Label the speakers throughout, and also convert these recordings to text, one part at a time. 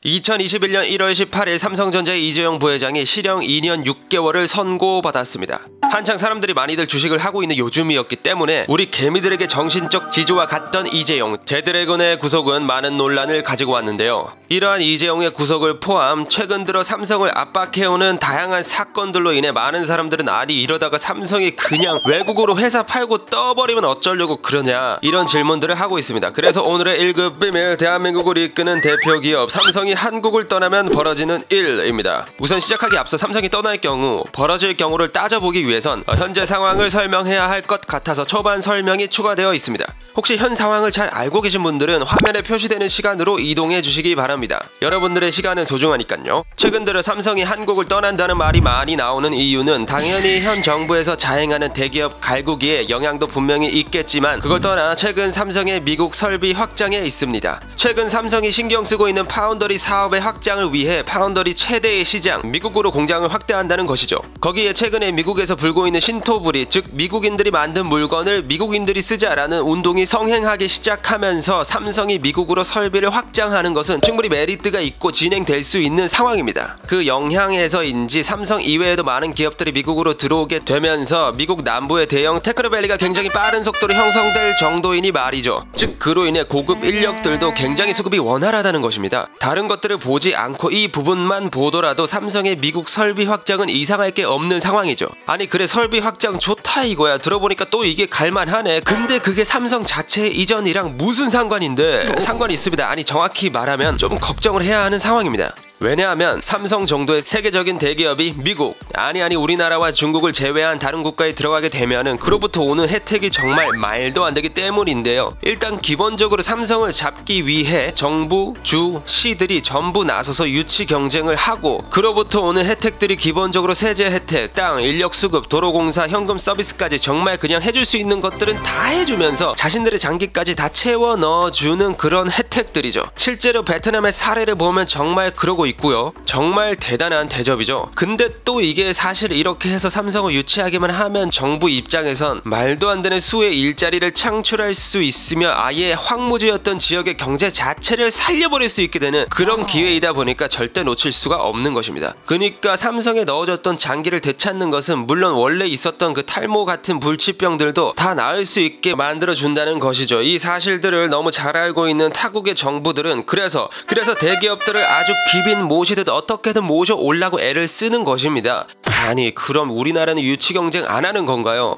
Speaker 1: 2021년 1월 18일 삼성전자의 이재용 부회장이 실형 2년 6개월을 선고받았습니다. 한창 사람들이 많이들 주식을 하고 있는 요즘이었기 때문에 우리 개미들에게 정신적 지주와 같던 이재용, 제드래곤의 구속은 많은 논란을 가지고 왔는데요. 이러한 이재용의 구속을 포함 최근 들어 삼성을 압박해오는 다양한 사건들로 인해 많은 사람들은 아니 이러다가 삼성이 그냥 외국으로 회사 팔고 떠버리면 어쩌려고 그러냐 이런 질문들을 하고 있습니다. 그래서 오늘의 1급 비밀, 대한민국을 이끄는 대표 기업 삼성이 한국을 떠나면 벌어지는 일입니다. 우선 시작하기 앞서 삼성이 떠날 경우 벌어질 경우를 따져보기 위해선 현재 상황을 설명해야 할 것 같아서 초반 설명이 추가되어 있습니다. 혹시 현 상황을 잘 알고 계신 분들은 화면에 표시되는 시간으로 이동해 주시기 바랍니다. 여러분들의 시간은 소중하니까요. 최근 들어 삼성이 한국을 떠난다는 말이 많이 나오는 이유는 당연히 현 정부에서 자행하는 대기업 갈구기에 영향도 분명히 있겠지만 그걸 떠나 최근 삼성의 미국 설비 확장에 있습니다. 최근 삼성이 신경 쓰고 있는 파운더리 사업의 확장을 위해 파운더리 최대의 시장 미국으로 공장을 확대한다는 것이죠. 거기에 최근에 미국에서 불고 있는 신토부리, 즉 미국인들이 만든 물건을 미국인들이 쓰자라는 운동이 성행하기 시작하면서 삼성이 미국으로 설비를 확장하는 것은 충분히 메리트가 있고 진행될 수 있는 상황입니다. 그 영향에서인지 삼성 이외에도 많은 기업들이 미국으로 들어오게 되면서 미국 남부의 대형 테크노밸리가 굉장히 빠른 속도로 형성될 정도이니 말이죠. 즉 그로 인해 고급 인력들도 굉장히 수급이 원활하다는 것입니다. 다른 것들을 보지 않고 이 부분만 보더라도 삼성의 미국 설비 확장은 이상할 게 없는 상황이죠. 아니 그래 설비 확장 좋다 이거야. 들어보니까 또 이게 갈만하네. 근데 그게 삼성 자체 이전이랑 무슨 상관인데? 상관이 있습니다. 아니 정확히 말하면 좀 걱정을 해야 하는 상황입니다. 왜냐하면 삼성 정도의 세계적인 대기업이 미국, 아니 우리나라와 중국을 제외한 다른 국가에 들어가게 되면은 그로부터 오는 혜택이 정말 말도 안 되기 때문인데요. 일단 기본적으로 삼성을 잡기 위해 정부, 주, 시들이 전부 나서서 유치 경쟁을 하고 그로부터 오는 혜택들이 기본적으로 세제 혜택, 땅, 인력 수급, 도로공사, 현금 서비스까지 정말 그냥 해줄 수 있는 것들은 다 해주면서 자신들의 장기까지 다 채워 넣어주는 그런 혜택들이죠. 실제로 베트남의 사례를 보면 정말 그러고 있고요. 정말 대단한 대접이죠. 근데 또 이게 사실 이렇게 해서 삼성을 유치하기만 하면 정부 입장에선 말도 안 되는 수의 일자리를 창출할 수 있으며 아예 황무지였던 지역의 경제 자체를 살려버릴 수 있게 되는 그런 기회이다 보니까 절대 놓칠 수가 없는 것입니다. 그러니까 삼성에 넣어줬던 장기를 되찾는 것은 물론 원래 있었던 그 탈모 같은 불치병들도 다 나을 수 있게 만들어준다는 것이죠. 이 사실들을 너무 잘 알고 있는 타국의 정부들은 그래서 대기업들을 아주 비빈 모시듯 어떻게든 모셔 올라고 애를 쓰는 것입니다. 아니 그럼 우리나라는 유치 경쟁 안 하는 건가요?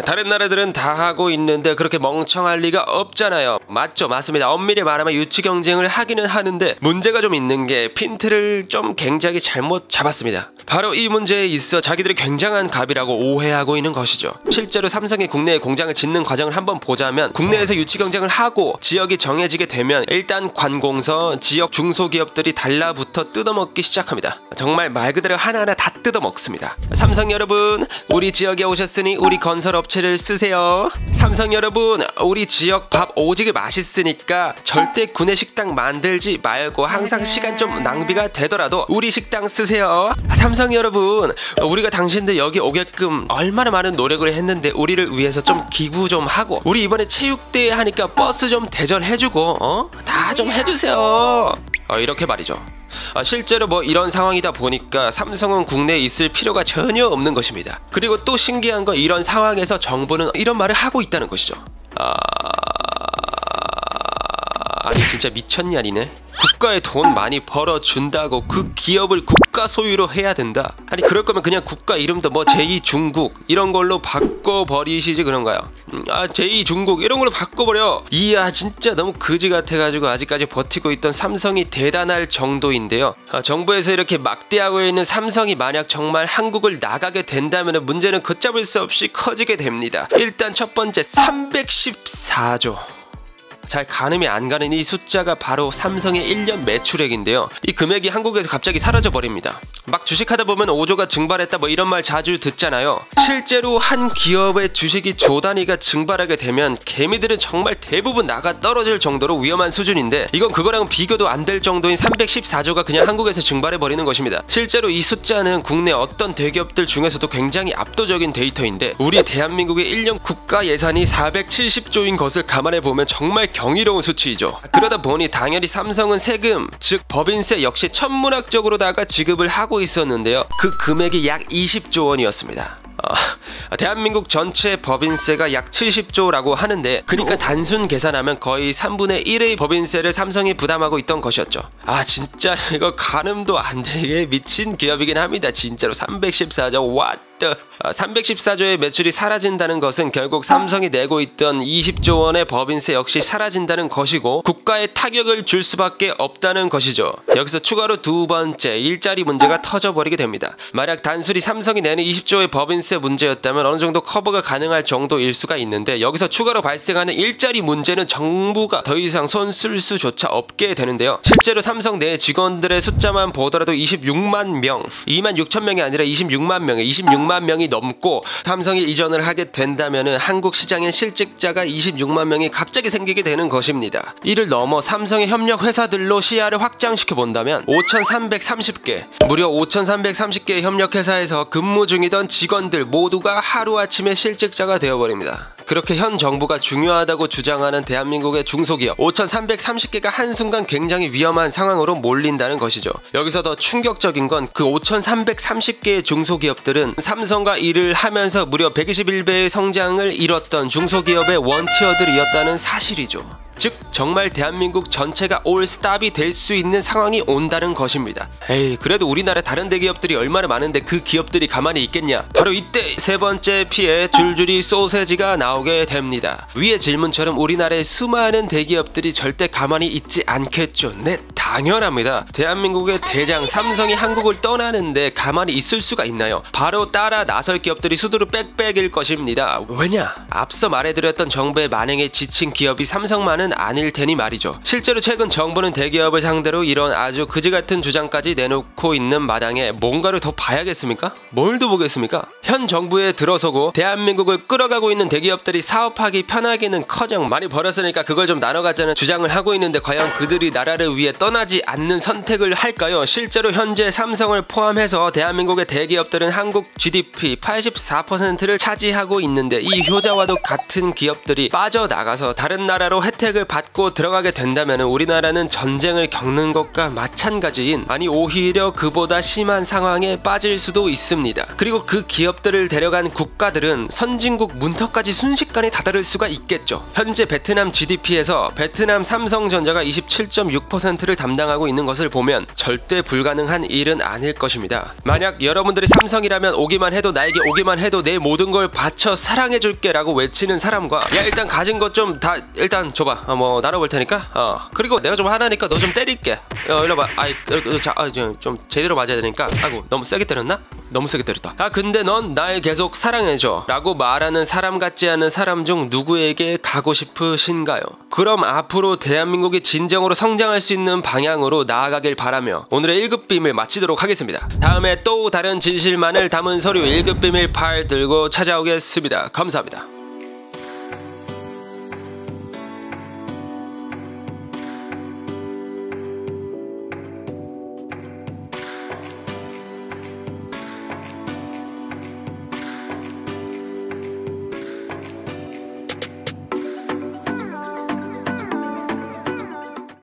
Speaker 1: 다른 나라들은 다 하고 있는데 그렇게 멍청할 리가 없잖아요. 맞죠? 맞습니다. 엄밀히 말하면 유치 경쟁을 하기는 하는데 문제가 좀 있는 게 핀트를 좀 굉장히 잘못 잡았습니다. 바로 이 문제에 있어 자기들이 굉장한 갑이라고 오해하고 있는 것이죠. 실제로 삼성이 국내에 공장을 짓는 과정을 한번 보자면 국내에서 유치 경쟁을 하고 지역이 정해지게 되면 일단 관공서, 지역 중소기업들이 달라붙어 뜯어먹기 시작합니다. 정말 말 그대로 하나하나 다 뜯어먹습니다. 삼성 여러분, 우리 지역에 오셨으니 우리 건설업체를 쓰세요. 삼성 여러분, 우리 지역 밥 오지게 맛있으니까 절대 구내 식당 만들지 말고 항상 시간 좀 낭비가 되더라도 우리 식당 쓰세요. 삼성 여러분, 우리가 당신들 여기 오게끔 얼마나 많은 노력을 했는데 우리를 위해서 좀 기부 좀 하고 우리 이번에 체육대회 하니까 버스 좀 대절해주고 다 좀 해주세요. 이렇게 말이죠. 실제로 뭐 이런 상황이다 보니까 삼성은 국내에 있을 필요가 전혀 없는 것입니다. 그리고 또 신기한 건 이런 상황에서 정부는 이런 말을 하고 있다는 것이죠. 아니 진짜 미쳤냐 니네? 국가에 돈 많이 벌어준다고 그 기업을 국가 소유로 해야 된다? 아니 그럴 거면 그냥 국가 이름도 뭐 제2중국 이런 걸로 바꿔버리시지 그런가요? 제2중국 이런 걸로 바꿔버려. 이야 진짜 너무 그지 같아가지고 아직까지 버티고 있던 삼성이 대단할 정도인데요. 정부에서 이렇게 막대하고 있는 삼성이 만약 정말 한국을 나가게 된다면 문제는 걷잡을 수 없이 커지게 됩니다. 일단 첫 번째 314조. 잘 가늠이 안 가는 이 숫자가 바로 삼성의 1년 매출액인데요. 이 금액이 한국에서 갑자기 사라져 버립니다. 막 주식하다 보면 5조가 증발했다 뭐 이런 말 자주 듣잖아요. 실제로 한 기업의 주식이 조 단위가 증발하게 되면 개미들은 정말 대부분 나가 떨어질 정도로 위험한 수준인데, 이건 그거랑 비교도 안 될 정도인 314조가 그냥 한국에서 증발해버리는 것입니다. 실제로 이 숫자는 국내 어떤 대기업들 중에서도 굉장히 압도적인 데이터인데, 우리 대한민국의 1년 국가 예산이 470조인 것을 감안해보면 정말 경이로운 수치이죠. 그러다 보니 당연히 삼성은 세금, 즉 법인세 역시 천문학적으로다가 지급을 하고 있었는데요. 그 금액이 약 20조 원이었습니다. 대한민국 전체 법인세가 약 70조라고 하는데, 그러니까 단순 계산하면 거의 3분의 1의 법인세를 삼성이 부담하고 있던 것이었죠. 진짜 이거 가늠도 안 되게 미친 기업이긴 합니다. 진짜로 314조 what? 314조의 매출이 사라진다는 것은 결국 삼성이 내고 있던 20조 원의 법인세 역시 사라진다는 것이고, 국가에 타격을 줄 수밖에 없다는 것이죠. 여기서 추가로 두 번째, 일자리 문제가 터져버리게 됩니다. 만약 단순히 삼성이 내는 20조의 법인세 문제였다면 어느 정도 커버가 가능할 정도일 수가 있는데, 여기서 추가로 발생하는 일자리 문제는 정부가 더 이상 손 쓸 수조차 없게 되는데요. 실제로 삼성 내 직원들의 숫자만 보더라도 26만 명, 2만 6천 명이 아니라 26만 명에 26만 명이 넘고, 삼성이 이전을 하게 된다면은 한국 시장엔 실직자가 26만 명이 갑자기 생기게 되는 것입니다. 이를 넘어 삼성의 협력 회사들로 시야를 확장시켜 본다면 5,330개, 무려 5,330개의 협력 회사에서 근무 중이던 직원들 모두가 하루아침에 실직자가 되어버립니다. 그렇게 현 정부가 중요하다고 주장하는 대한민국의 중소기업 5,330개가 한순간 굉장히 위험한 상황으로 몰린다는 것이죠. 여기서 더 충격적인 건 그 5,330개의 중소기업들은 삼성과 일을 하면서 무려 121배의 성장을 이뤘던 중소기업의 원티어들이었다는 사실이죠. 즉 정말 대한민국 전체가 올 스탑이 될 수 있는 상황이 온다는 것입니다. 그래도 우리나라 다른 대기업들이 얼마나 많은데 그 기업들이 가만히 있겠냐? 바로 이때 세 번째 피해 줄줄이 소세지가 나오게 됩니다. 위의 질문처럼 우리나라의 수많은 대기업들이 절대 가만히 있지 않겠죠. 네, 당연합니다. 대한민국의 대장 삼성이 한국을 떠나는데 가만히 있을 수가 있나요? 바로 따라 나설 기업들이 수두룩 빽빽일 것입니다. 왜냐? 앞서 말해드렸던 정부의 만행에 지친 기업이 삼성만은 아닐 테니 말이죠. 실제로 최근 정부는 대기업을 상대로 이런 아주 그지같은 주장까지 내놓고 있는 마당에 뭔가를 더 봐야겠습니까? 뭘 더 보겠습니까? 현 정부에 들어서고 대한민국을 끌어가고 있는 대기업들이 사업하기 편하기는 커녕 많이 벌었으니까 그걸 좀 나눠가자는 주장을 하고 있는데, 과연 그들이 나라를 위해 떠나지 않는 선택을 할까요? 실제로 현재 삼성을 포함해서 대한민국의 대기업들은 한국 GDP 84%를 차지하고 있는데, 이 효자와도 같은 기업들이 빠져나가서 다른 나라로 혜택을 받고 들어가게 된다면 우리나라는 전쟁을 겪는 것과 마찬가지인, 아니 오히려 그보다 심한 상황에 빠질 수도 있습니다. 그리고 그 기업들을 데려간 국가들은 선진국 문턱까지 순식간에 다다를 수가 있겠죠. 현재 베트남 GDP에서 베트남 삼성전자가 27.6%를 담당하고 있는 것을 보면 절대 불가능한 일은 아닐 것입니다. 만약 여러분들이 삼성이라면 오기만 해도 나에게 오기만 해도 내 모든 걸 바쳐 사랑해줄게 라고 외치는 사람과, 야 일단 가진 것 좀 다 일단 줘봐, 뭐 나눠볼 테니까, 그리고 내가 좀 하나니까 너 좀 때릴게, 이리 봐, 좀 제대로 맞아야 되니까, 아이고 너무 세게 때렸나? 너무 세게 때렸다. 근데 넌 날 계속 사랑해줘 라고 말하는 사람 같지 않은 사람 중 누구에게 가고 싶으신가요? 그럼 앞으로 대한민국이 진정으로 성장할 수 있는 방향으로 나아가길 바라며 오늘의 1급 비밀 마치도록 하겠습니다. 다음에 또 다른 진실만을 담은 서류 1급 비밀 파일 들고 찾아오겠습니다. 감사합니다.